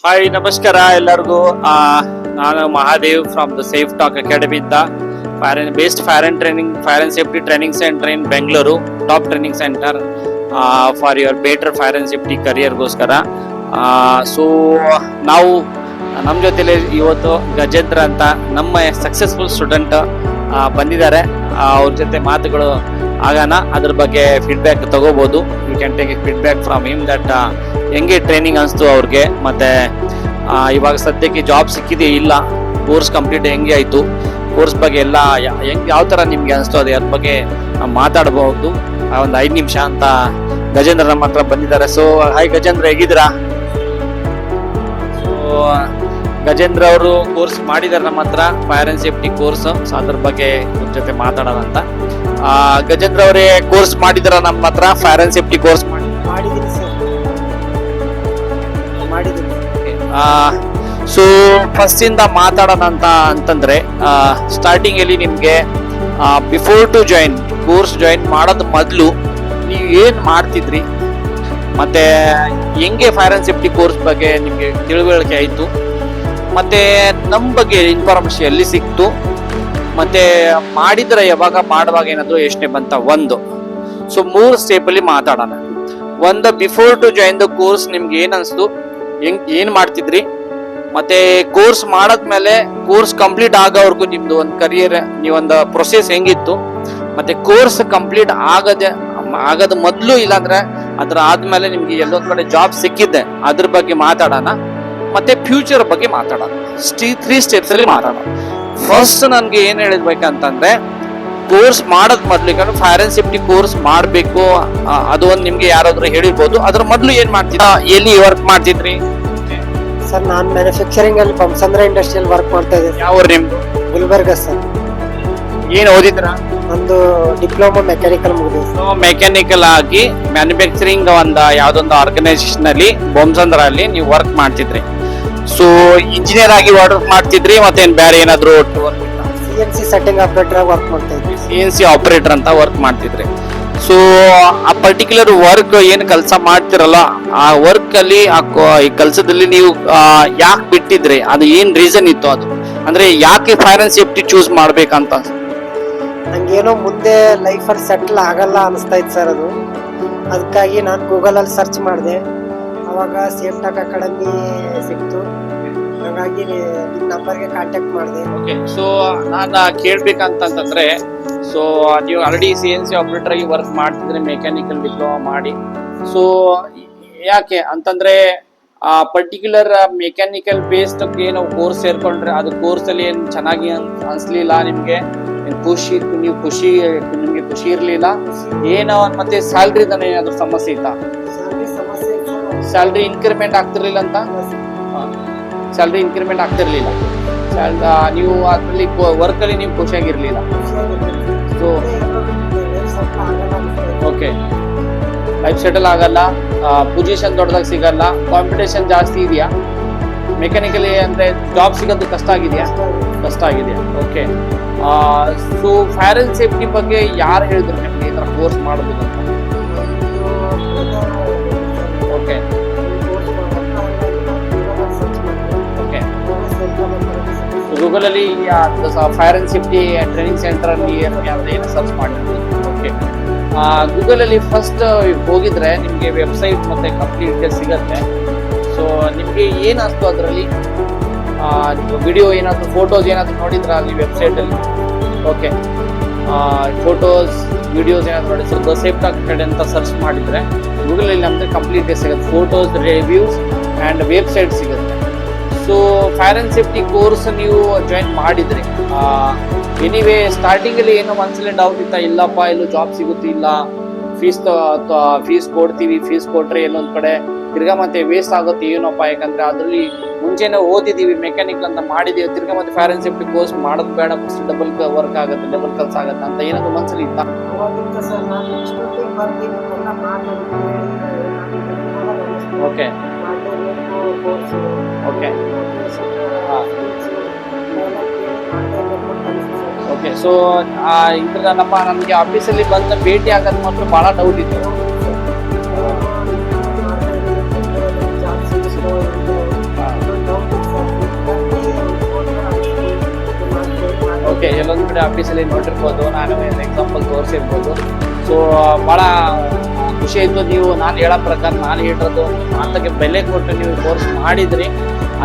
Hi ನಮಸ್ಕಾರ ಎಲ್ಲರಿಗೂ. ನಾನು Mahadev from the safe talk academy ಇಂದ best fire and safety training centre in Bengaluru, top training centre for your better fire and safety ಕರಿಯರ್ಗೋಸ್ಕರ. So ನಾವು ನಮ್ಮ ಜೊತೆಲಿ ಇವತ್ತು ಗಜೇಂದ್ರ ಅಂತ ನಮ್ಮ ಸಕ್ಸಸ್ಫುಲ್ ಸ್ಟೂಡೆಂಟ್ ಬಂದಿದ್ದಾರೆ. ಅವ್ರ ಜೊತೆ ಮಾತುಗಳು ಆಗೋಣ, ಅದ್ರ ಬಗ್ಗೆ ಫೀಡ್ಬ್ಯಾಕ್ ತಗೋಬಹುದು. You can take feedback from him that ಹೆಂಗೆ ಟ್ರೈನಿಂಗ್ ಅನಿಸ್ತು ಅವ್ರಿಗೆ, ಮತ್ತೆ ಇವಾಗ ಸದ್ಯಕ್ಕೆ ಜಾಬ್ ಸಿಕ್ಕಿದೆ ಇಲ್ಲ, ಕೋರ್ಸ್ ಕಂಪ್ಲೀಟ್ ಹೆಂಗೆ ಆಯಿತು, ಕೋರ್ಸ್ ಬಗ್ಗೆ ಎಲ್ಲ ಹೆಂಗೆ ಯಾವ ಥರ ನಿಮ್ಗೆ ಅನಿಸ್ತು ಅದ್ರ ಬಗ್ಗೆ ಮಾತಾಡಬಹುದು. ಒಂದು 5 ನಿಮಿಷ ಅಂತ ಗಜೇಂದ್ರ ನಮ್ಮ ಹತ್ರ ಬಂದಿದ್ದಾರೆ. ಸೊ ಹಾಯ್ ಗಜೇಂದ್ರ, ಹೇಗಿದ್ದೀರಾ? ಸೊ ಗಜೇಂದ್ರ ಅವರು ಕೋರ್ಸ್ ಮಾಡಿದ್ದಾರೆ ನಮ್ಮ ಹತ್ರ, fire and safety course. So ಅದ್ರ ಬಗ್ಗೆ ನಿಮ್ಮ ಜೊತೆ ಮಾತಾಡೋಣ ಅಂತ. ಗಜೇಂದ್ರ ಅವರೇ ಕೋರ್ಸ್ ಮಾಡಿದಾರ ನಮ್ಮ ಹತ್ರ, ಫೈರ್ ಅಂಡ್ ಸೇಫ್ಟಿ ಕೋರ್ಸ್ ಮಾಡಿದ್ದೀನಿ ಸರ್, ಮಾಡಿದ್ದೀನಿ. ಸೊ ಫಸ್ಟ್ ಇಂದ ಮಾತಾಡೋಣ ಅಂತಂದ್ರೆ ಸ್ಟಾರ್ಟಿಂಗ್ ಅಲ್ಲಿ ನಿಮ್ಗೆ before to join course join ಮಾಡೋದ್ ಮೊದಲು ನೀವು ಏನ್ ಮಾಡ್ತಿದ್ರಿ, ಮತ್ತೆ ಹೆಂಗೆ ಫೈರ್ ಅಂಡ್ ಸೇಫ್ಟಿ ಕೋರ್ಸ್ ಬಗ್ಗೆ ನಿಮ್ಗೆ ತಿಳುವಳಿಕೆ ಆಯ್ತು, ಮತ್ತೆ ನಮ್ಮ ಬಗ್ಗೆ ಇನ್ಫಾರ್ಮೇಶನ್ ಎಲ್ಲಿ ಸಿಕ್ತು, ಮತ್ತೆ ಮಾಡಿದ್ರೆ ಯಾವಾಗ ಮಾಡುವಾಗ ಏನಾದ್ರು ಯೋಚನೆ ಬಂತ ಒಂದು. ಸೊ 3 ಸ್ಟೆಪ್ ಅಲ್ಲಿ ಮಾತಾಡೋಣ. ಒಂದು, before to join the course ನಿಮ್ಗೆ ಏನ್ ಅನ್ಸ್ತು, ಏನ್ ಮಾಡ್ತಿದ್ರಿ, ಮತ್ತೆ ಕೋರ್ಸ್ ಮಾಡಾದ್ಮೇಲೆ ಕೋರ್ಸ್ ಕಂಪ್ಲೀಟ್ ಆಗೋವರೆಗೂ ನಿಮ್ದು ಒಂದು ಕರಿಯರ್, ನೀವೊಂದು ಪ್ರೊಸೆಸ್ ಹೆಂಗಿತ್ತು, ಮತ್ತೆ ಕೋರ್ಸ್ ಕಂಪ್ಲೀಟ್ ಆಗದ ಮೊದಲು ಇಲ್ಲಾಂದ್ರೆ ಅದ್ರ ಆದ್ಮೇಲೆ ನಿಮ್ಗೆ ಎಲ್ಲೊಂದ್ ಕಡೆ ಜಾಬ್ ಸಿಕ್ಕಿದ್ದೆ, ಅದ್ರ ಬಗ್ಗೆ ಮಾತಾಡೋಣ. ಮತ್ತೆ ಫ್ಯೂಚರ್ ಬಗ್ಗೆ ಮಾತಾಡೋಣ. 3 ಸ್ಟೆಪ್ಸ್ ಅಲ್ಲಿ ಮಾತಾಡೋಣ. ಫಸ್ಟ್ ನನ್ಗೆ ಏನ್ ಹೇಳಿದ್ಬೇಕಂತಂದ್ರೆ, ಕೋರ್ಸ್ ಮಾಡೋದ್ ಮೊದ್ಲು ಫೈರ್ ಅಂಡ್ ಸೇಫ್ಟಿ ಕೋರ್ಸ್ ಮಾಡ್ಬೇಕು, ಅದು ಒಂದು ನಿಮ್ಗೆ ಯಾರಾದ್ರೂ ಹೇಳಿರ್ಬೋದು. ಅದ್ರ ಮೊದ್ಲು ಏನ್ ಮಾಡ್ತಿದ್ದ, ಎಲ್ಲಿ ವರ್ಕ್ ಮಾಡ್ತಿದ್ರಿ? ಸರ್ ನಾನು ಮ್ಯಾನುಫ್ಯಾಕ್ಚರಿಂಗ್ ಅಲ್ಲಿ ಬಂಸಂದ್ರ ಇಂಡಸ್ಟ್ರಿಯಲ್ ವರ್ಕ್ ಮಾಡ್ತಾ ಇದ್ದೀನಿ. ಯಾವ ಊರು ನಿಮ್ದು? ಗುಲ್ಬರ್ಗ ಸರ್. ಏನ್ ಓದಿದ್ರ? ಒಂದು ಡಿಪ್ಲೊಮಾ ಮೆಕ್ಯಾನಿಕಲ್ ಮುಗಿದಿದೆ. ಮೆಕ್ಯಾನಿಕಲ್ ಆಗಿ ಮ್ಯಾನುಫ್ಯಾಕ್ಚರಿಂಗ್ ಯಾವ್ದೊಂದು ಆರ್ಗನೈಸೇಷನ್ ಅಲ್ಲಿ ಬೊಮ್ಸಂದ್ರ ಅಲ್ಲಿ ನೀವು ವರ್ಕ್ ಮಾಡ್ತಿದ್ರಿ. ಸೊ ಇಂಜಿನಿಯರ್ ಆಗಿ ವರ್ಕ್ ಮಾಡ್ತಿದ್ರಿ, ಮತ್ತೆ ಬೇರೆ ಏನಾದ್ರು CNC ಸೆಟ್ಟಿಂಗ್ ಆಪರೇಟರ್ ಆಗಿ ವರ್ಕ್ ಮಾಡ್ತಾ ಇದ್ವಿ. CNC ಆಪರೇಟರ್ ಅಂತ ವರ್ಕ್ ಮಾಡ್ತಿದ್ರಿ. ಸೊ ಆ ಪರ್ಟಿಕ್ಯುಲರ್ ವರ್ಕ್ ಏನ್ ಕೆಲಸ ಮಾಡ್ತಿರಲ್ಲ, ಆ ವರ್ಕ್ ಅಲ್ಲಿ ಈ ಕೆಲಸದಲ್ಲಿ ನೀವು ಯಾಕೆ ಬಿಟ್ಟಿದ್ರಿ, ಅದು ಏನ್ ರೀಸನ್ ಇತ್ತು, ಅದು ಅಂದ್ರೆ ಯಾಕೆ ಫೈರ್ ಅಂಡ್ ಸೇಫ್ಟಿ ಚೂಸ್ ಮಾಡ್ಬೇಕಂತ? ನಂಗೇನೋ ಮುಂದೆ ಲೈಫ್ ಅಲ್ಲಿ ಸೆಟ್ಲ್ ಆಗಲ್ಲ ಅನಿಸ್ತಾ ಇತ್ತು ಸರ್ ಅದು. ಅದಕ್ಕಾಗಿ ನಾನು ಗೂಗಲ್ ಅಲ್ಲಿ ಸರ್ಚ್ ಮಾಡಿದೆ, ಅವಾಗ ಸೇಫ್ ಟಾಕ್ ಅಕಾಡೆಮಿ ಸಿಕ್ತು. ಹಾಗಾಗಿ ನಿಮ್ಮ ನಂಬರ್ಗೆ ಕಾಂಟ್ಯಾಕ್ಟ್ ಮಾಡಿದೆ. ಓಕೆ. ಸೊ ನಾನು ಕೇಳ್ಬೇಕಂತಂದ್ರೆ, ಸೊ ನೀವು ಆಲ್ರೆಡಿ CNC ಆಪರೇಟರ್ ಆಗಿ ವರ್ಕ್ ಮಾಡ್ತಿದ್ರೆ, ಮೆಕ್ಯಾನಿಕಲ್ ಡಿಪ್ಲೊಮಾ ಮಾಡಿ. ಸೊ ಯಾಕೆ ಅಂತಂದ್ರೆ ಆ ಪರ್ಟಿಕ್ಯುಲರ್ ಮೆಕ್ಯಾನಿಕಲ್ ಬೇಸ್ಡ್ ಏನೋ ಕೋರ್ಸ್ ಸೇರ್ಕೊಂಡ್ರೆ, ಅದು ಕೋರ್ಸ್ ಅಲ್ಲಿ ಏನ್ ಚೆನ್ನಾಗಿ ಅನ್ಸ್ಲಿಲ್ಲ ನಿಮ್ಗೆ, ನಿಮ್ಗೆ ಖುಷಿ ಇರ್ಲಿಲ್ಲ ಏನೋ, ಮತ್ತೆ ಸ್ಯಾಲ್ರಿ ಏನಾದ್ರು ಸಮಸ್ಯೆ ಇತ್ತಾ? ಸ್ಯಾಲ್ರಿ ಇನ್ಕ್ರಿಮೆಂಟ್ ಆಗ್ತಿರ್ಲಿಲ್ಲ ಅಂತ? ಸ್ಯಾಲ್ರಿ ಇನ್ಕ್ರಿಮೆಂಟ್ ಆಗ್ತಿರ್ಲಿಲ್ಲ, ನೀವು ಅದ್ರಲ್ಲಿ ವರ್ಕ್ ಅಲ್ಲಿ ನೀವು ಖುಷಿಯಾಗಿರ್ಲಿಲ್ಲ. ಸೊ ಓಕೆ, ಲೈಫ್ ಸೆಟಲ್ ಆಗಲ್ಲ, ಪೊಸಿಷನ್ ದೊಡ್ಡದಾಗಿ ಸಿಗಲ್ಲ, ಕಾಂಪಿಟೇಷನ್ ಜಾಸ್ತಿ ಇದೆಯಾ ಮೆಕ್ಯಾನಿಕಲಿ, ಅಂದ್ರೆ ಜಾಬ್ ಸಿಗೋದು ಕಷ್ಟ ಆಗಿದೆಯಾ? ಕಷ್ಟ ಆಗಿದೆಯಾ? Okay. So fire and safety ಬಗ್ಗೆ ಯಾರು ಹೇಳಿದ್ರು ನಿಮ್ಗೆ ಈ ತರ ಕೋರ್ಸ್ ಮಾಡೋದು ಅಂತ? Okay okay. ಗೂಗಲ್ ಅಲ್ಲಿ fire and safety training centre ಅಲ್ಲಿ ಏನು ಸರ್ಚ್ ಮಾಡಿದ್ರು? ಓಕೆ. ಗೂಗಲ್ ಅಲ್ಲಿ ಫಸ್ಟ್ ಹೋಗಿದ್ರೆ ನಿಮ್ಗೆ ವೆಬ್ಸೈಟ್ ಮತ್ತೆ ಕಂಪ್ಲೀಟ್ ಸಿಗತ್ತೆ. ಸೊ ನಿಮ್ಗೆ ಏನ್ ಅನ್ಸ್ತು ಅದರಲ್ಲಿ? ವಿಡಿಯೋ ಏನಾದ್ರು, ಫೋಟೋಸ್ ಏನಾದ್ರು ನೋಡಿದ್ರ ಅಲ್ಲಿ ವೆಬ್ಸೈಟ್ ಅಲ್ಲಿ? ಓಕೆ. ಫೋಟೋಸ್ ವಿಡಿಯೋಸ್ ಏನಾದ್ರು ನೋಡಿ, ದ ಸೇಫ್ ಟಾಕ್ ಅಕಾಡೆಮಿ ಅಂತ ಸರ್ಚ್ ಮಾಡಿದ್ರೆ ಗೂಗಲ್ ಅಲ್ಲಿ ನಮ್ಗೆ ಕಂಪ್ಲೀಟ್ ಸಿಗುತ್ತೆ, ಫೋಟೋಸ್, ರಿವ್ಯೂಸ್ ಅಂಡ್ ವೆಬ್ಸೈಟ್ ಸಿಗುತ್ತೆ. So fire and safety course ನೀವು ಜಾಯಿನ್ ಮಾಡಿದ್ರಿ. ಎನಿವೇ ಸ್ಟಾರ್ಟಿಂಗ್ ಅಲ್ಲಿ ಏನೋ ಒಂದ್ಸಲ ಡೌಟ್ ಇತ್ತಾ, ಇಲ್ಲಪ್ಪ ಎಲ್ಲೂ ಜಾಬ್ ಸಿಗುತ್ತಿಲ್ಲ, ಫೀಸ್ ಕೊಡ್ತೀವಿ, ಫೀಸ್ ಕೊಟ್ರೆ ಎಲ್ಲೊಂದ್ ಕಡೆ ತಿರ್ಗಾ ಮತ್ತೆ ವೇಸ್ಟ್ ಆಗುತ್ತೆ ಏನಪ್ಪ, ಯಾಕಂದ್ರೆ ಅದ್ರಲ್ಲಿ ಮುಂಚೆನೆ ಓದಿದೀವಿ, ಮೆಕ್ಯಾನಿಕಲ್ ಅಂತ ಮಾಡಿದೀವಿ, ತಿರ್ಗಾ ಮತ್ತೆ ಫೈರ್ ಅಂಡ್ ಸೇಫ್ಟಿ ಕೋರ್ಸ್ ಮಾಡೋದು ಬೇಡ, ಡಬಲ್ ವರ್ಕ್ ಆಗುತ್ತೆ, ಡಬಲ್ ಕೆಲಸ ಆಗುತ್ತೆ ಅಂತ ಏನಾದ್ರು ಮನ್ಸಲ್ಲಿ ಇತ್ತ? Okay okay okay. ಸೊ ಇದ್ರ ನಮ್ಗೆ ಆಫೀಸಲ್ಲಿ ಬಂದು ಭೇಟಿ ಆಗೋದು ಮಾತ್ರ ಬಹಳ ಡೌಟ್ ಇತ್ತು. ಓಕೆ, ಎಲ್ಲೊಂದ್ ಕಡೆ ಆಫೀಸಲ್ಲಿ ನೋಡಿರ್ಬೋದು, ನಾನು ಎಕ್ಸಾಂಪಲ್ ತೋರಿಸಿರ್ಬೋದು. ಸೊ ಬಹಳ ಖುಷಿ ಆಯ್ತು. ನೀವು ನಾನು ಹೇಳೋ ಪ್ರಕಾರ ನಾನು ಹೇಳಿರೋದು ಒಂದು ಮಾತಕ್ಕೆ ಬೆಲೆ ಕೊಟ್ಟು ನೀವು ಕೋರ್ಸ್ ಮಾಡಿದ್ರಿ.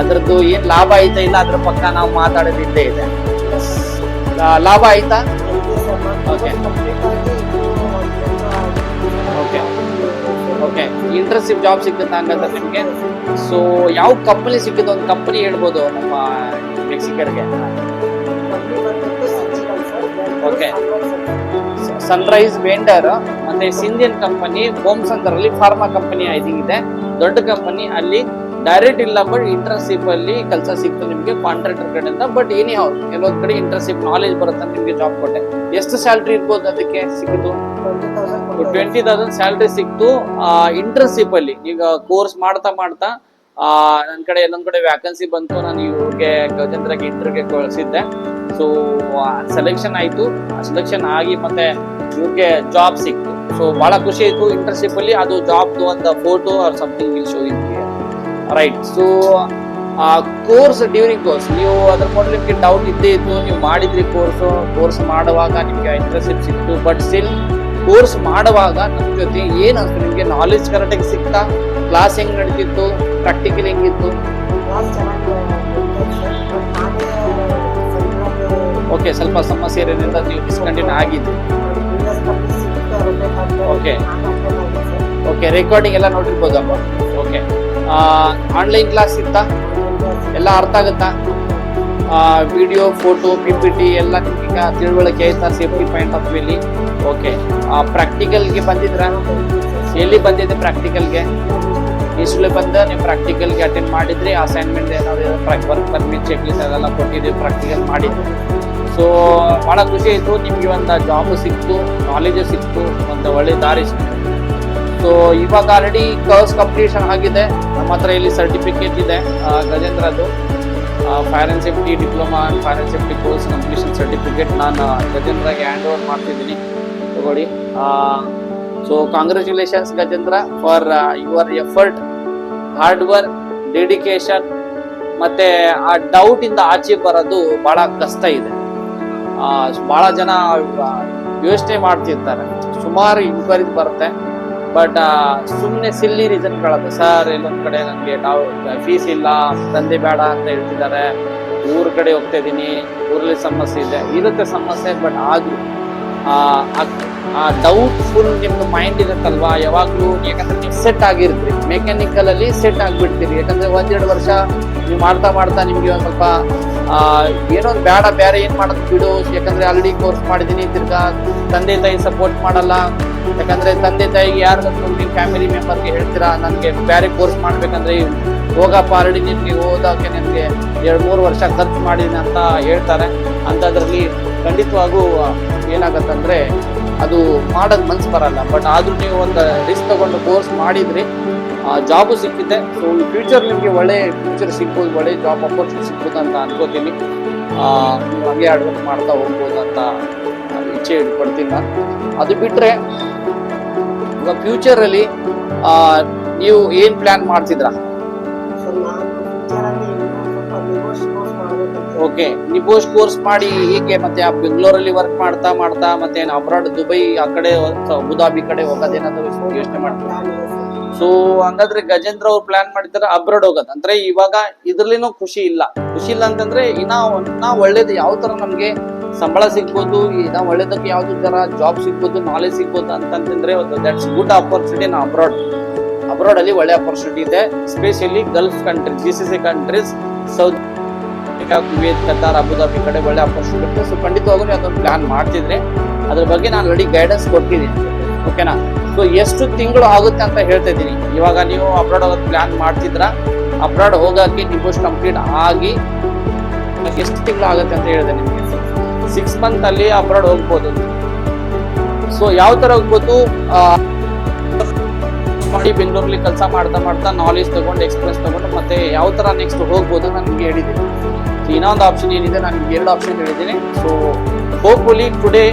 ಅದ್ರದ್ದು ಏನ್ ಲಾಭ ಆಯ್ತಾ ಇಲ್ಲ ಅದ್ರ ಪಕ್ಕ ನಾವು ಮಾತಾಡೋದು ಇದ್ದೇ ಇದೆ. ಲಾಭ ಆಯ್ತಾ? Okay okay okay internship job ಸಿಕ್ಕುತ್ತಾ ಹಂಗಂದ್ರೆ ನಿಮ್ಗೆ? ಸೊ ಯಾವ ಕಂಪನಿ ಸಿಕ್ಕಿದ್ದು? ಒಂದು ಕಂಪನಿ ಹೇಳ್ಬೋದು ನಮ್ಮ ಮೆಕ್ಸಿಕರ್ಗೆ. ಓಕೆ, ಸನ್ರೈಸ್ ವೆಂಡರ್ ಮತ್ತೆ ಸಿಂಧಿಯನ್ ಕಂಪನಿ, ಹೋಮ್ಸ್ ಅಂತರಲ್ಲಿ ಫಾರ್ಮಾ ಕಂಪನಿ ಐ ಥಿಂಕ್ ಇದೆ, ದೊಡ್ಡ ಕಂಪನಿ. ಅಲ್ಲಿ ಡೈರೆಕ್ಟ್ ಇಲ್ಲ, ಬಟ್ ಇಂಟರ್ನ್ಶಿಪ್ ಅಲ್ಲಿ ಕೆಲಸ ಸಿಕ್ತು ನಿಮ್ಗೆ ಕಾಂಟ್ರಾಕ್ಟರ್ ಕಡೆಯಿಂದ. ಬಟ್ ಏನಿ ಹೌ ಎಲ್ಲೊಂದ್ ಕಡೆ ಇಂಟರ್ನ್ಶಿಪ್ ನಾಲೆಜ್ ಬರುತ್ತೆ, ನಿಮ್ಗೆ ಜಾಬ್ ಕೊಟ್ಟೆ. ಎಷ್ಟು ಸ್ಯಾಲ್ರಿ ಇರ್ಬೋದು ಅದಕ್ಕೆ ಸಿಕ್ಕಿತು? 20,000 ಸ್ಯಾಲ್ರಿ ಸಿಕ್ತು ಇಂಟರ್ನ್ಶಿಪ್ ಅಲ್ಲಿ. ಈಗ ಕೋರ್ಸ್ ಮಾಡ್ತಾ ಮಾಡ್ತಾ ನನ್ನ ಕಡೆ ಎಲ್ಲೊಂದ್ ಕಡೆ ವ್ಯಾಕನ್ಸಿ ಬಂತು. ನಾನು ಇವ್ರಿಗೆ ಗಜೇಂದ್ರಗೆ ಇಂಟರ್ವ್ಯೂಗೆ ಕಳಿಸಿದ್ದೆ. ಸೊ ಸೆಲೆಕ್ಷನ್ ಆಯ್ತು. ಸೆಲೆಕ್ಷನ್ ಆಗಿ ಮತ್ತೆ ಇವ್ರಿಗೆ ಜಾಬ್ ಸಿಕ್ತು. ಸೊ ಬಹಳ ಖುಷಿ ಆಯ್ತು. ಇಂಟರ್ನ್ಶಿಪ್ ಅಲ್ಲಿ ಅದು ಜಾಬ್ದು ಒಂದು photo or something will show in right. So course during course ನೀವು ಅದ್ರ ಮೊದಲು ನಿಮ್ಗೆ ಡೌಟ್ ಇದ್ದೇ ಇತ್ತು. ನೀವು ಮಾಡಿದ್ರಿ ಕೋರ್ಸ್ ಮಾಡುವಾಗ ನಿಮ್ಗೆ ಇಂಟರ್ನ್ಶಿಪ್ ಸಿಕ್ತು. ಬಟ್ ಸ್ಟಿಲ್ ಕೋರ್ಸ್ ಮಾಡುವಾಗ ನಮ್ಮ ಜೊತೆ ಏನ್ ಅನ್ಸ್ತು ನಿಮ್ಗೆ? ನಾಲೆಜ್ ಕರೆಕ್ಟಾಗಿ ಸಿಕ್ತಾ? ಕ್ಲಾಸ್ ಹೆಂಗ್ ನಡೀತಿತ್ತು? ಪ್ರಾಕ್ಟಿಕಲ್ ಹೆಂಗಿತ್ತು? ಓಕೆ, ಸ್ವಲ್ಪ ಸಮಸ್ಯೆ ಇರೋದ್ರಿಂದ ನೀವು ಡಿಸ್ಕಂಟಿನ್ಯೂ ಆಗಿದ್ದು. ಓಕೆ ಓಕೆ, ರೆಕಾರ್ಡಿಂಗ್ ಎಲ್ಲ ನೋಡಿರ್ಬೋದಮ್ಮ. ಓಕೆ, ಆನ್ಲೈನ್ ಕ್ಲಾಸ್ ಇತ್ತಾ? ಎಲ್ಲ ಅರ್ಥ ಆಗುತ್ತಾ? ವಿಡಿಯೋ, ಫೋಟೋ, PPT ಎಲ್ಲ ನಿಮ್ಗೆ ತಿಳುವಳಿಕೆ ಆಯ್ತಾ? ಸೇಫ್ಟಿ ಪಾಯಿಂಟ್ ಆಫ್ ವ್ಯೂಲಿ. ಓಕೆ, ಪ್ರಾಕ್ಟಿಕಲ್ಗೆ ಬಂದಿದ್ರ? ಎಲ್ಲಿ ಬಂದಿದೆ ಪ್ರಾಕ್ಟಿಕಲ್ಗೆ? ಇಷ್ಟಲ್ಲಿ ಬಂದ ನೀವು ಪ್ರಾಕ್ಟಿಕಲ್ಗೆ ಅಟೆಂಡ್ ಮಾಡಿದ್ರಿ? ಅಸೈನ್ಮೆಂಟ್ ಏನಾದ್ರು ವರ್ಕ್ ಪರ್ಮಿಟ್ ಚೆಕ್ ಲಿಸ್ಟ್ ಅದೆಲ್ಲ ಕೊಟ್ಟಿದ್ರಿ, ಪ್ರಾಕ್ಟಿಕಲ್ ಮಾಡಿದ್ರಿ. ಸೊ ಭಾಳ ಖುಷಿ ಆಯಿತು. ನಿಮಗೆ ಒಂದು ಜಾಬ್ ಸಿಕ್ತು, ನಾಲೆಜ್ ಸಿಕ್ತು, ಒಂದು ಒಳ್ಳೆ ದಾರಿ ಸಿಕ್ತು. ಸೊ ಇವಾಗ ಆಲ್ರೆಡಿ ಕೋರ್ಸ್ ಕಂಪ್ಲೀಷನ್ ಆಗಿದೆ. ನಮ್ಮ ಹತ್ರ ಇಲ್ಲಿ ಸರ್ಟಿಫಿಕೇಟ್ ಇದೆ ಗಜೇಂದ್ರದ್ದು, fire and safety diploma and fire and safety course completion certificate ನಾನು ಗಜೇಂದ್ರಗೆ ಹ್ಯಾಂಡ್ ಓವರ್ ಮಾಡ್ತಿದ್ದೀನಿ, ತಗೊಳ್ಳಿ. So congratulations Gajendra for your effort, hard work, dedication. ಮತ್ತೆ ಆ ಡೌಟ್ ಇಂದ ಆಚೆ ಬರೋದು ಬಹಳ ಕಷ್ಟ ಇದೆ. ಬಹಳ ಜನ ಯೋಚನೆ ಮಾಡ್ತಿರ್ತಾರೆ, ಸುಮಾರು ಇನ್ಕ್ವೈರೀಸ್ ಬರುತ್ತೆ. ಬಟ್ ಸುಮ್ಮನೆ ಸಿಲ್ಲಿ ರೀಸನ್ಗಳದು. ಸರ್ ಎಲ್ಲೊಂದ್ ಕಡೆ ನನಗೆ ಫೀಸ್ ಇಲ್ಲ, ತಂದೆ ಬೇಡ ಅಂತ ಹೇಳ್ತಿದ್ದಾರೆ, ಊರ್ ಕಡೆ ಹೋಗ್ತಾ ಇದ್ದೀನಿ, ಊರಲ್ಲಿ ಸಮಸ್ಯೆ ಇದೆ, ಇರುತ್ತೆ ಸಮಸ್ಯೆ. ಬಟ್ ಆದ್ರೂ ಆ ಡೌಟ್ಫುಲ್ ನಿಮ್ದು ಮೈಂಡ್ ಇರುತ್ತಲ್ವಾ ಯಾವಾಗ್ಲೂ. ಯಾಕಂದ್ರೆ ನೀವು ಸೆಟ್ ಆಗಿರ್ತೀರಿ, ಮೆಕ್ಯಾನಿಕಲ್ ಅಲ್ಲಿ ಸೆಟ್ ಆಗ್ಬಿಡ್ತೀರಿ. ಯಾಕಂದ್ರೆ 1-2 ವರ್ಷ ನೀವು ಮಾಡ್ತಾ ಮಾಡ್ತಾ ನಿಮ್ಗೆ ಒಂದ್ ಸ್ವಲ್ಪ ಏನೋ ಒಂದು ಬೇರೆ ಏನ್ ಮಾಡೋದು ಬಿಡು. ಯಾಕಂದ್ರೆ ಆಲ್ರೆಡಿ ಕೋರ್ಸ್ ಮಾಡಿದೀನಿ, ತಿರ್ಗಾ ತಂದೆ ತಾಯಿ ಸಪೋರ್ಟ್ ಮಾಡಲ್ಲ. ಯಾಕಂದ್ರೆ ತಂದೆ ತಾಯಿಗೆ ಯಾರಿಗಾದ್ರು ನಿಮ್ಮ ಫ್ಯಾಮಿಲಿ ಮೆಂಬರ್ಗೆ ಹೇಳ್ತೀರಾ ನನಗೆ ಬೇರೆ ಕೋರ್ಸ್ ಮಾಡ್ಬೇಕಂದ್ರೆ ಹೋಗಪ್ಪ, ಆಲ್ರೆಡಿ ನಿಮ್ಗೆ ಓದೋಕೆ ನನಗೆ 2-3 ವರ್ಷ ಖರ್ಚು ಮಾಡಿದೀನಿ ಅಂತ ಹೇಳ್ತಾರೆ. ಅಂಥದ್ರಲ್ಲಿ ಖಂಡಿತವಾಗೂ ಏನಾಗತ್ತಂದ್ರೆ ಅದು ಮಾಡೋದು ಮನ್ಸು ಬರಲ್ಲ. ಬಟ್ ಆದ್ರೂ ನೀವು ಒಂದು ರಿಸ್ಕ್ ತಗೊಂಡು ಕೋರ್ಸ್ ಮಾಡಿದ್ರಿ, ಜಾಬು ಸಿಕ್ಕಿದೆ. ಸೊ ಫ್ಯೂಚರ್ ನಿಮಗೆ ಒಳ್ಳೆ ಫ್ಯೂಚರ್ ಸಿಗ್ಬೋದು, ಒಳ್ಳೆ ಜಾಬ್ ಅಪರ್ಚುನಿಟಿ ಸಿಗ್ಬೋದು ಅಂತ ಅನ್ಕೋತೀನಿ. ನೀವು ಹಂಗೆ ಹಾರ್ಡ್ ವರ್ಕ್ ಮಾಡ್ತಾ ಹೋಗ್ಬೋದು ಅಂತ ಇಚ್ಛೆ ಇಟ್ಕೊಳ್ತೀನಿ ನಾನು. ಅದು ಬಿಟ್ರೆ ಈಗ ಫ್ಯೂಚರಲ್ಲಿ ನೀವು ಏನ್ ಪ್ಲಾನ್ ಮಾಡ್ತಿದ್ರಾ? ಓಕೆ, ನಿಬೋಸ್ ಕೋರ್ಸ್ ಮಾಡಿ ಹೀಗೆ ಮತ್ತೆ ಬೆಂಗಳೂರಲ್ಲಿ ವರ್ಕ್ ಮಾಡ್ತಾ ಮಾಡ್ತಾ ಮತ್ತೆ ಅಬ್ರಾಡ್ ದುಬೈ ಆ ಕಡೆ ಅಬುದಾಬಿ ಕಡೆ ಹೋಗೋದೇನಾದ್ರು ಯೋಚನೆ ಮಾಡ್ತಾರೆ? ಸೊ ಹಂಗಾದ್ರೆ ಗಜೇಂದ್ರ ಅವ್ರು ಪ್ಲಾನ್ ಮಾಡಿದಾರೆ ಅಬ್ರಾಡ್ ಹೋಗೋದು. ಅಂದ್ರೆ ಇವಾಗ ಇದ್ರಲ್ಲಿನೂ ಖುಷಿ ಇಲ್ಲ ಅಂತಂದ್ರೆ ಇನ್ನ ಒಳ್ಳೇದು ಯಾವ ತರ ನಮ್ಗೆ ಸಂಬಳ ಸಿಗ್ಬೋದು, ಇನ್ನ ಒಳ್ಳೇದಕ್ಕೆ ಯಾವ್ದು ತರ ಜಾಬ್ ಸಿಗ್ಬೋದು, ನಾಲೆಜ್ ಸಿಗ್ಬೋದು ಅಂತಂದ್ರೆ ದಟ್ಸ್ ಗುಡ್ ಆಪರ್ಚುನಿಟಿ. ಅಬ್ರಾಡ್ ಅಲ್ಲಿ ಒಳ್ಳೆ ಆಪರ್ಚುನಿಟಿ ಇದೆ, especially Gulf countries, GCC countries, south Kuwait, Qatar, Abu Dhabi ಕಡೆ ಒಳ್ಳೆ ಆಪರ್ಚುನಿಟಿ. ಸೊ ಖಂಡಿತವಾಗೂ ಅದೊಂದು ಪ್ಲಾನ್ ಮಾಡ್ತಿದ್ರೆ ಅದ್ರ ಬಗ್ಗೆ ನಾನು ರೆಡಿ ಗೈಡೆನ್ಸ್ ಕೊಟ್ಟಿದ್ದೀನಿ. ಓಕೆನಾ? ಸೊ ಎಷ್ಟು ತಿಂಗಳು ಆಗುತ್ತೆ ಅಂತ ಹೇಳ್ತಾ ಇದ್ದೀನಿ. ಇವಾಗ ನೀವು ಅಬ್ರಾಡ್ ಹೋಗೋದು ಪ್ಲಾನ್ ಮಾಡ್ತಿದ್ರ, ಅಬ್ರಾಡ್ ಹೋಗಕ್ಕೆ ನಿಬೋಸ್ ಕಂಪ್ಲೀಟ್ ಆಗಿ ಎಷ್ಟು ತಿಂಗಳು ಆಗುತ್ತೆ ಅಂತ ಹೇಳಿದೆ ನಿಮಗೆ. 6 ಮಂತ್ ಅಲ್ಲಿ ಅಬ್ರಾಡ್ ಹೋಗ್ಬೋದು. ಸೊ ಯಾವ ತರ ಹೋಗ್ಬೋದು ಮಾಡಿ, ಬೆಂಗಳೂರಲ್ಲಿ ಕೆಲಸ ಮಾಡ್ತಾ ಮಾಡ್ತಾ ನಾಲೆಜ್ ತಗೊಂಡು ಎಕ್ಸ್ಪೀರಿಯನ್ಸ್ ತಗೊಂಡು ಮತ್ತೆ ಯಾವ ತರ ನೆಕ್ಸ್ಟ್ ಹೋಗ್ಬೋದು ನಾನು ನಿಮ್ಗೆ ಹೇಳಿದ್ದೀನಿ. ಇನ್ನೊಂದು ಆಪ್ಷನ್ ಏನಿದೆ, ನಾನು ನಿಮ್ಗೆ 2 ಆಪ್ಷನ್ ಹೇಳಿದ್ದೀನಿ. So hopefully today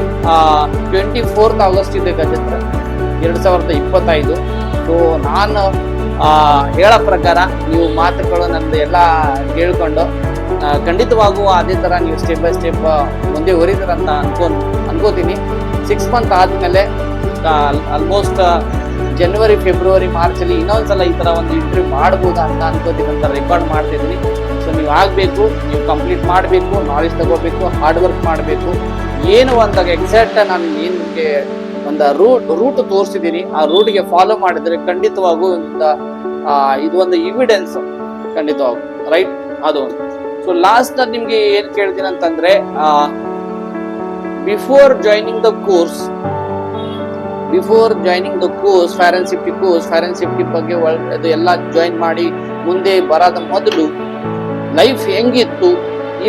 24th August ಇದೆ ಗಜೇಂದ್ರ 2025. ಸೊ ನಾನು ಹೇಳೋ ಪ್ರಕಾರ ನೀವು ಮಾತುಗಳು ನಂದು ಎಲ್ಲ ಕೇಳ್ಕೊಂಡು ಖಂಡಿತವಾಗೂ ಅದೇ ತರ ನೀವು ಸ್ಟೆಪ್ ಬೈ ಸ್ಟೆಪ್ ಮುಂದೆ ಹೊರಿದ್ರ ಅಂತ ಅನ್ಕೋತೀನಿ. 6 ಮಂತ್ ಆದ್ಮೇಲೆ ಆಲ್ಮೋಸ್ಟ್ ಜನವರಿ, ಫೆಬ್ರವರಿ, ಮಾರ್ಚ್ ಅಲ್ಲಿ ಇನ್ನೊಂದ್ಸಲ ಈ ತರ ಒಂದು ಇಂಟರ್ವ್ಯೂ ಮಾಡ್ಬೋದಾ ಅಂತ ಅನ್ಕೋತೀನಿ ಅಂತ ರೆಕಾರ್ಡ್ ಮಾಡ್ತಿದ್ದೀನಿ. ಸೊ ನೀವು ಆಗ್ಬೇಕು, ನೀವು ಕಂಪ್ಲೀಟ್ ಮಾಡಬೇಕು, ನಾಲೆಜ್ ತಗೋಬೇಕು, ಹಾರ್ಡ್ ವರ್ಕ್ ಮಾಡಬೇಕು. ಏನು ಅಂದಾಗ ಎಕ್ಸಾಕ್ಟ್ ನಾನು ಏನು ನಿಮಗೆ ಒಂದು ರೂಟ್ ತೋರಿಸಿದ್ದೀನಿ, ಆ ರೂಟ್ಗೆ ಫಾಲೋ ಮಾಡಿದ್ರೆ ಖಂಡಿತವಾಗೂ ಇದು ಒಂದು ಎವಿಡೆನ್ಸ್ ಖಂಡಿತವಾಗೂ ರೈಟ್ ಅದು. ಸೊ ಲಾಸ್ಟ್ ನಾನು ನಿಮ್ಗೆ ಏನ್ ಕೇಳ್ತೀನಿ ಅಂತಂದ್ರೆ, before joining the course fire and safety ಬಗ್ಗೆ ಅದು ಎಲ್ಲ ಜಾಯಿನ್ ಮಾಡಿ ಮುಂದೆ ಬರೋದ ಮೊದಲು ಲೈಫ್ ಹೆಂಗಿತ್ತು,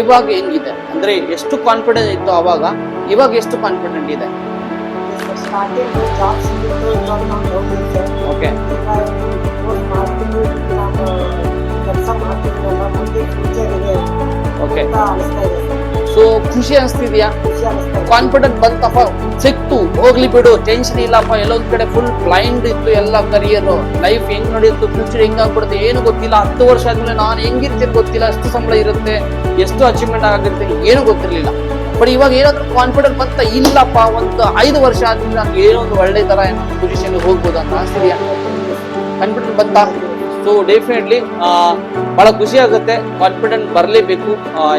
ಇವಾಗ ಹೆಂಗಿದೆ, ಅಂದ್ರೆ ಎಷ್ಟು ಕಾನ್ಫಿಡೆನ್ಸ್ ಇತ್ತು ಅವಾಗ, ಇವಾಗ ಎಷ್ಟು ಕಾನ್ಫಿಡೆಂಟ್ ಇದೆ? ಸ್ಟಾರ್ಟಿಂಗ್ ಜಾಬ್ ಸಿಕ್ಕಿತ್ತು, ಇವಾಗ ನಾವು ಡೌನ್ ಇದೆ. ಓಕೆ, ಕೋರ್ಸ್ ಮಾಡ್ತಿದ್ವಿ, ನಾವು ಕೆಲಸ ಮಾಡ್ತಿದ್ವಲ್ಲ, ಮುಂದೆ ಫ್ಯೂಚರ್ ಇದೆ ಓಕೆ. ಅಂತ ಅನಿಸ್ತಾ ಇದೆ ಸರ್. ಸೊ ಖುಷಿ ಅನಿಸ್ತಿದ್ಯಾ? ಖುಷಿ ಅನಿಸ್ತಾ ಇದೆ. ಕಾನ್ಫಿಡೆಂಟ್ ಬಂತಪ್ಪ, ಸಿಕ್ತು, ಹೋಗ್ಲಿ ಬಿಡು, ಟೆನ್ಷನ್ ಇಲ್ಲಪ್ಪ. ಎಲ್ಲೊಂದ್ ಕಡೆ ಫುಲ್ ಬ್ಲೈಂಡ್ ಇತ್ತು ಎಲ್ಲ ಕರಿಯರ್, ಲೈಫ್ ಹೆಂಗ್ ನಡೆಯುತ್ತೆ, ಫ್ಯೂಚರ್ ಹೆಂಗಾಗ್ಬಿಡುತ್ತೆ ಏನು ಗೊತ್ತಿಲ್ಲ. 10 ವರ್ಷ ಆದ್ಮೇಲೆ ನಾನು ಹೆಂಗಿರ್ತೀನಿ ಗೊತ್ತಿಲ್ಲ, ಎಷ್ಟು ಸಂಬಳ ಇರುತ್ತೆ, ಎಷ್ಟು ಅಚೀವ್ಮೆಂಟ್ ಆಗಿರ್ತೀನಿ ಏನು ಗೊತ್ತಿರ್ಲಿಲ್ಲ. ಬಟ್ ಇವಾಗ ಏನಾದ್ರು ಕಾನ್ಫಿಡೆಂಟ್ ಬಂತ, ಇಲ್ಲಪ್ಪ ಒಂದು 5 ವರ್ಷ ಆದ್ಮೇಲೆ ನಾನು ಏನೋ ಒಂದು ಒಳ್ಳೆ ತರ ಪೊಸಿಷನ್ ಹೋಗ್ಬೋದು ಅಂತ ಅನಿಸ್ತಿದ್ಯಾ? ಕಾನ್ಫಿಡೆಂಟ್ ಬಂತ? ಸೊ ಡೆಫಿನೆಟ್ಲಿ ಬಹಳ ಖುಷಿ ಆಗುತ್ತೆ. ಕಾನ್ಫಿಡೆಂಟ್ ಬರಲೇಬೇಕು.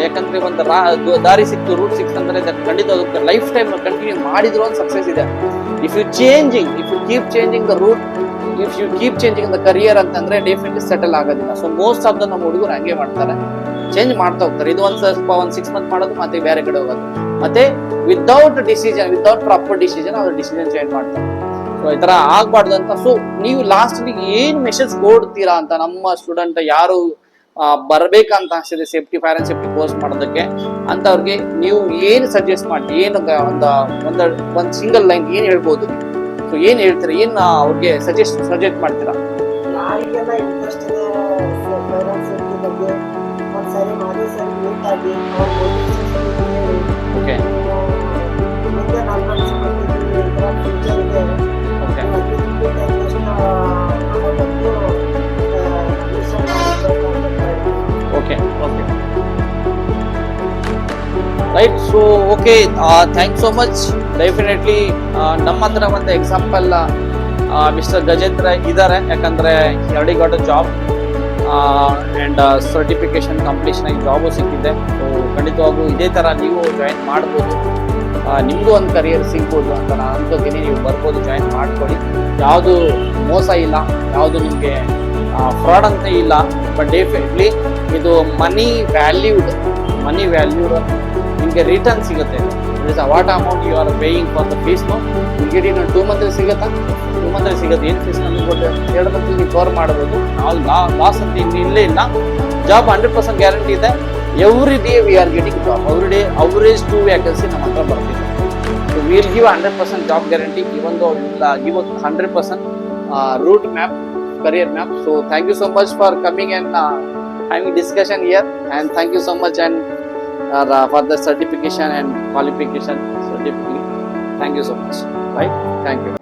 ಯಾಕಂದ್ರೆ ಒಂದು ದಾರಿ ಸಿಕ್ತು, ರೂಟ್ ಸಿಕ್ತು ಅಂದ್ರೆ ಖಂಡಿತ ಲೈಫ್ ಟೈಮ್ ಕಂಟಿನ್ಯೂ ಮಾಡಿದ್ರು ಒಂದು ಸಕ್ಸಸ್ ಇದೆ. If you keep changing the route, if you keep changing the career ಅಂತಂದ್ರೆ ಡೆಫಿನೆಟ್ಲಿ ಸೆಟಲ್ ಆಗೋದಿಲ್ಲ. ಸೊ ಮೋಸ್ಟ್ ಆಫ್ ದ ನಮ್ಮ ಹುಡುಗರು ಹಂಗೆ ಮಾಡ್ತಾರೆ, ಚೇಂಜ್ ಮಾಡ್ತಾ ಹೋಗ್ತಾರೆ. ಇದು ಒಂದು 6 ಮಂತ್ ಮಾಡೋದು, ಮತ್ತೆ ಬೇರೆ ಕಡೆ ಹೋಗೋದು, ಮತ್ತೆ ವಿತೌಟ್ ಪ್ರಾಪರ್ ಡಿಸಿಷನ್ ಅವ್ರ ಡಿಸಿಷನ್ ಚೇಂಜ್ ಮಾಡ್ತಾರೆ. ಸೊ ಈ ತರ ಆಗ್ಬಾರ್ದು ಅಂತ. ಸೊ ನೀವು ಲಾಸ್ಟ್ ಏನ್ ಮೆಸೇಜ್ ಕೊಡ್ತೀರಾ ಅಂತ ನಮ್ಮ ಸ್ಟೂಡೆಂಟ್ ಯಾರು ಬರ್ಬೇಕಂತ ಅನ್ಸಿದೆ ಫೈರ್ ಅಂಡ್ ಸೇಫ್ಟಿ ಕೋರ್ಸ್ ಮಾಡೋದಕ್ಕೆ ಅಂತವ್ರಿಗೆ ನೀವು ಏನ್ ಸಜೆಸ್ಟ್ ಮಾಡಿ, ಏನು ಒಂದು ಸಿಂಗಲ್ ಲೈನ್ ಏನ್ ಹೇಳ್ಬೋದು? ಸೊ ಏನ್ ಹೇಳ್ತೀರಾ, ಏನ್ ಅವ್ರಿಗೆ ಸಜೆಸ್ಟ್ ಮಾಡ್ತೀರಾ? ಯಾರಿಗೆಲ್ಲ ಇಂಟ್ರೆಸ್ಟ್ ಇದೆ ಫೈರ್ ಅಂಡ್ ಸೇಫ್ಟಿ ಬಗ್ಗೆ ಒಂದ್ಸರಿ ಮಾಡಿ ಸರಿ ಮೀಟ್ ಆಗಿ ಅವ್ರ ಓಕೆ, ಮುಂದೆ ನಾನು ಅನ್ಸ್ಕೊಂಡಿದ್ದೀನಿ ಈ ಥರ ಫ್ಯೂಚರ್ ಇದೆ. Okay, okay, okay, right. So okay, thanks so much. Definitely ನಮ್ಮ ಹತ್ರ ಒಂದು ಎಕ್ಸಾಂಪಲ್ ಮಿಸ್ಟರ್ ಗಜೇಂದ್ರ ಇದ್ದಾರೆ. ಯಾಕಂದ್ರೆ already got a job and certification completion ಆಗಿ ಜಾಬು ಸಿಕ್ಕಿದೆ. ಸೊ ಖಂಡಿತವಾಗೂ ಇದೇ ತರ ನೀವು ಜಾಯಿನ್ ಮಾಡ್ಬೋದು, ನಿಮ್ಗೂ ಒಂದು ಕರಿಯರ್ ಸಿಗ್ಬೋದು ಅಂತ ನಾನು ಅನ್ಕೋತೀನಿ. ನೀವು ಬರ್ಬೋದು, ಜಾಯಿನ್ ಮಾಡ್ಕೊಳ್ಳಿ. ಯಾವುದು ಮೋಸ ಇಲ್ಲ, ಯಾವುದು ನಿಮಗೆ ಫ್ರಾಡ್ ಅಂತ ಇಲ್ಲ. ಬಟ್ ಡೆಫಿನೆಟ್ಲಿ ಇದು ಮನಿ ವ್ಯಾಲ್ಯೂಡ್ ನಿಮಗೆ ರಿಟರ್ನ್ ಸಿಗುತ್ತೆ. It is what amount you are paying for the fees. ನಿಮಗೆ ಇನ್ನು 2 ಮಂತ್ ಸಿಗುತ್ತಾ? 2 ಮಂತ್ ಸಿಗುತ್ತೆ. ಏನು ಫೀಸ್ ನಮಗೆ ಕೊಟ್ಟು 2 ಮಂತ್ ನೀವು ಕವರ್ ಮಾಡ್ಬೋದು. ನಾವು ಲಾಸ್ ಅಂತ ಇಲ್ಲೇ ಇಲ್ಲ. ಜಾಬ್ 100% ಗ್ಯಾರಂಟಿ ಇದೆ. Every day we are getting job. Every day average 2 vacancy ನಮ್ಮ ಹತ್ರ ಬರ್ತಿದೆ. So will give 100% job guarantee, even though give 100% route map, career map. So thank you so much for coming and having discussion here, and thank you so much and for the certification and qualification certificate. Thank you so much. Right? Thank you.